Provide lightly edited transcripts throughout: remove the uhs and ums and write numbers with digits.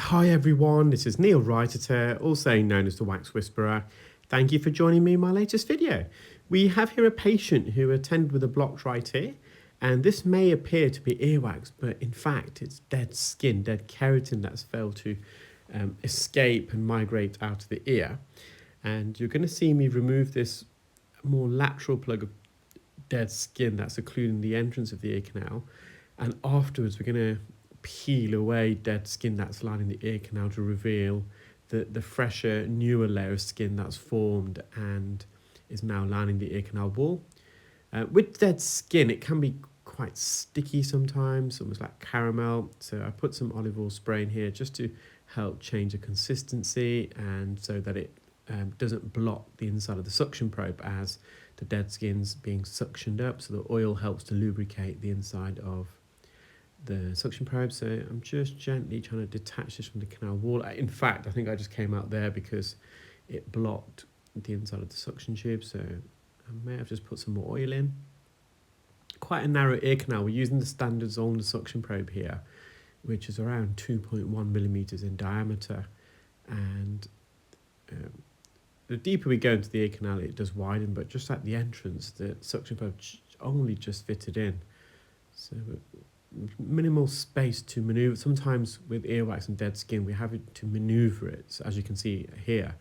Hi everyone, this is Neel Raithatha, also known as the Wax Whisperer. Thank you for joining me in my latest video. We have here a patient who attended with a blocked right ear, and this may appear to be earwax, but in fact it's dead skin, dead keratin that's failed to escape and migrate out of the ear. And you're going to see me remove this more lateral plug of dead skin that's occluding the entrance of the ear canal, and afterwards we're going to peel away dead skin that's lining the ear canal to reveal the fresher, newer layer of skin that's formed and is now lining the ear canal wall. With dead skin, it can be quite sticky sometimes, almost like caramel. So I put some olive oil spray in here just to help change the consistency and so that it doesn't block the inside of the suction probe as the dead skin's being suctioned up. So the oil helps to lubricate the inside of the suction probe. So I'm just gently trying to detach this from the canal wall. In fact, I think I just came out there because it blocked the inside of the suction tube. So I may have just put some more oil in. Quite a narrow ear canal. We're using the standard Zollner suction probe here, which is around 2.1 millimeters in diameter. And the deeper we go into the ear canal, it does widen, but just at the entrance, the suction probe only just fitted in. So minimal space to maneuver. Sometimes with earwax and dead skin, we have to maneuver it, so as you can see here.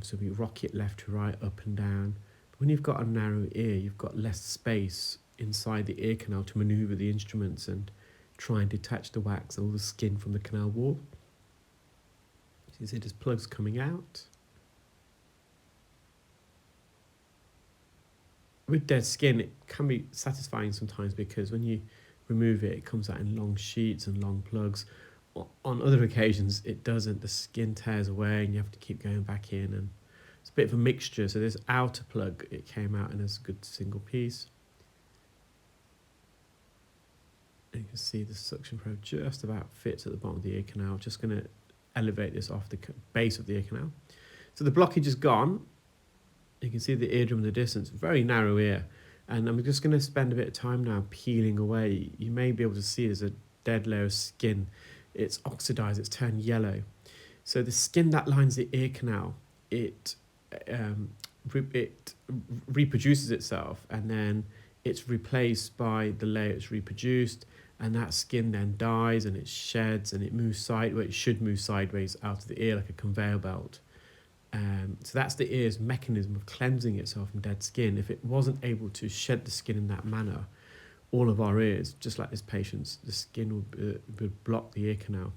So we rock it left to right, up and down. But when you've got a narrow ear, you've got less space inside the ear canal to maneuver the instruments and try and detach the wax and all the skin from the canal wall. So you see there's plugs coming out. With dead skin, it can be satisfying sometimes because when you remove it, it comes out in long sheets and long plugs. On other occasions, it doesn't. The skin tears away and you have to keep going back in, and it's a bit of a mixture. So this outer plug, it came out in as a good single piece. And you can see the suction probe just about fits at the bottom of the ear canal. Just going to elevate this off the base of the ear canal. So the blockage is gone. You can see the eardrum in the distance, very narrow ear. And I'm just going to spend a bit of time now peeling away. You may be able to see there's a dead layer of skin. It's oxidized, it's turned yellow. So the skin that lines the ear canal, it reproduces itself, and then it's replaced by the layer it's reproduced, and that skin then dies and it sheds and it moves sideways. It should move sideways out of the ear like a conveyor belt. So that's the ear's mechanism of cleansing itself from dead skin. If it wasn't able to shed the skin in that manner, all of our ears, just like this patient's, the skin would block the ear canal.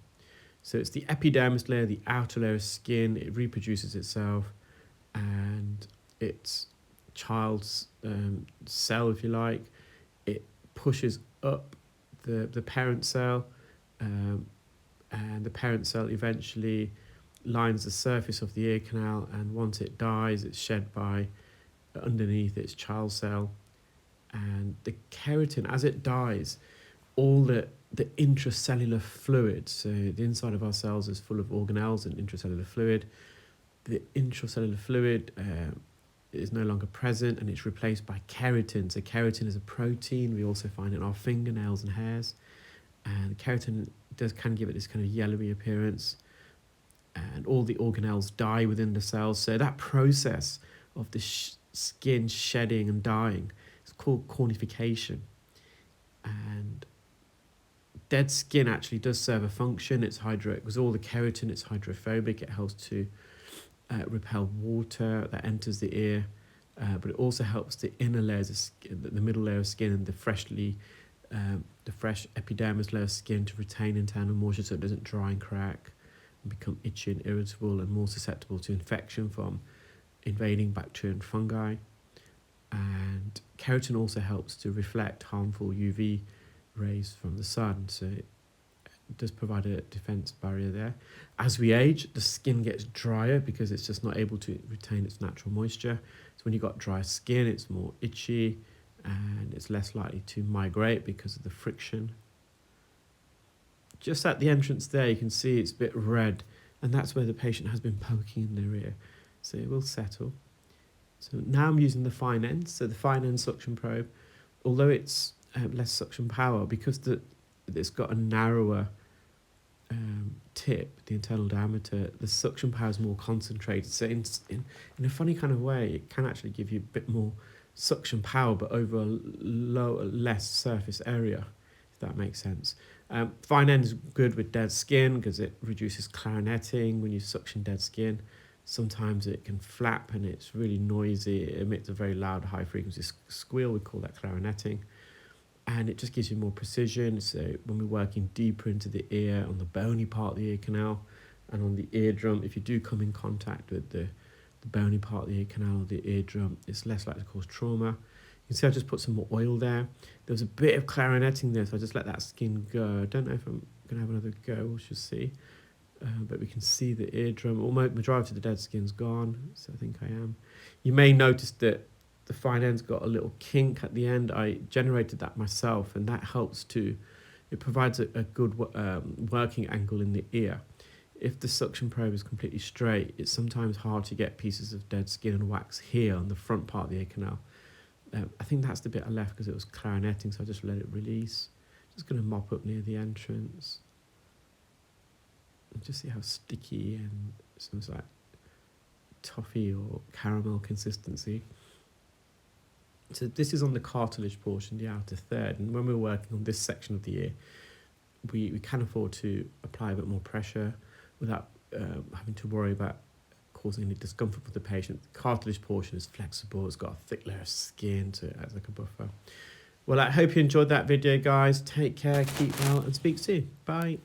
So it's the epidermis layer, the outer layer of skin. It reproduces itself, and it's child's cell, if you like. It pushes up the parent cell, and the parent cell eventually lines the surface of the ear canal, and once it dies, it's shed by underneath its child cell. And the keratin, as it dies, all the intracellular fluid, so the inside of our cells is full of organelles and intracellular fluid. The intracellular fluid is no longer present, and it's replaced by keratin. So keratin is a protein we also find in our fingernails and hairs, and keratin can give it this kind of yellowy appearance. And all the organelles die within the cells. So that process of the skin shedding and dying is called cornification. And dead skin actually does serve a function. It's because all the keratin, it's hydrophobic. It helps to repel water that enters the ear, but it also helps the inner layers of skin, the middle layer of skin, and the fresh epidermis layer of skin to retain internal moisture so it doesn't dry and crack and become itchy and irritable and more susceptible to infection from invading bacteria and fungi. And keratin also helps to reflect harmful UV rays from the sun, so it does provide a defense barrier there. As we age, the skin gets drier because it's just not able to retain its natural moisture. So when you've got dry skin, it's more itchy and it's less likely to migrate because of the friction. Just at the entrance there, you can see it's a bit red, and that's where the patient has been poking in their ear. So it will settle. So now I'm using the fine end. So the fine end suction probe, although it's less suction power, because it's got a narrower tip, the internal diameter, the suction power is more concentrated. So in a funny kind of way, it can actually give you a bit more suction power, but over a less surface area, if that makes sense. Fine end is good with dead skin because it reduces clarinetting when you suction dead skin. Sometimes it can flap and it's really noisy. It emits a very loud, high frequency squeal. We call that clarinetting. And it just gives you more precision. So when we're working deeper into the ear, on the bony part of the ear canal and on the eardrum, if you do come in contact with the bony part of the ear canal or the eardrum, it's less likely to cause trauma. You can see I just put some more oil there. There was a bit of clarinetting there, so I just let that skin go. I don't know if I'm going to have another go, we'll just see. But we can see the eardrum, almost majority of the dead skin's gone, so I think I am. You may notice that the fine end's got a little kink at the end. I generated that myself, and that helps to, it provides a good working angle in the ear. If the suction probe is completely straight, it's sometimes hard to get pieces of dead skin and wax here on the front part of the ear canal. I think that's the bit I left because it was clarinetting, so I just let it release. Just going to mop up near the entrance. And just see how sticky and sounds like toffee or caramel consistency. So this is on the cartilage portion, the outer third, and when we're working on this section of the ear, we can afford to apply a bit more pressure without having to worry about causing any discomfort for the patient. The cartilage portion is flexible, it's got a thick layer of skin, so it acts like a buffer. Well, I hope you enjoyed that video, guys. Take care, keep well, and speak soon. Bye.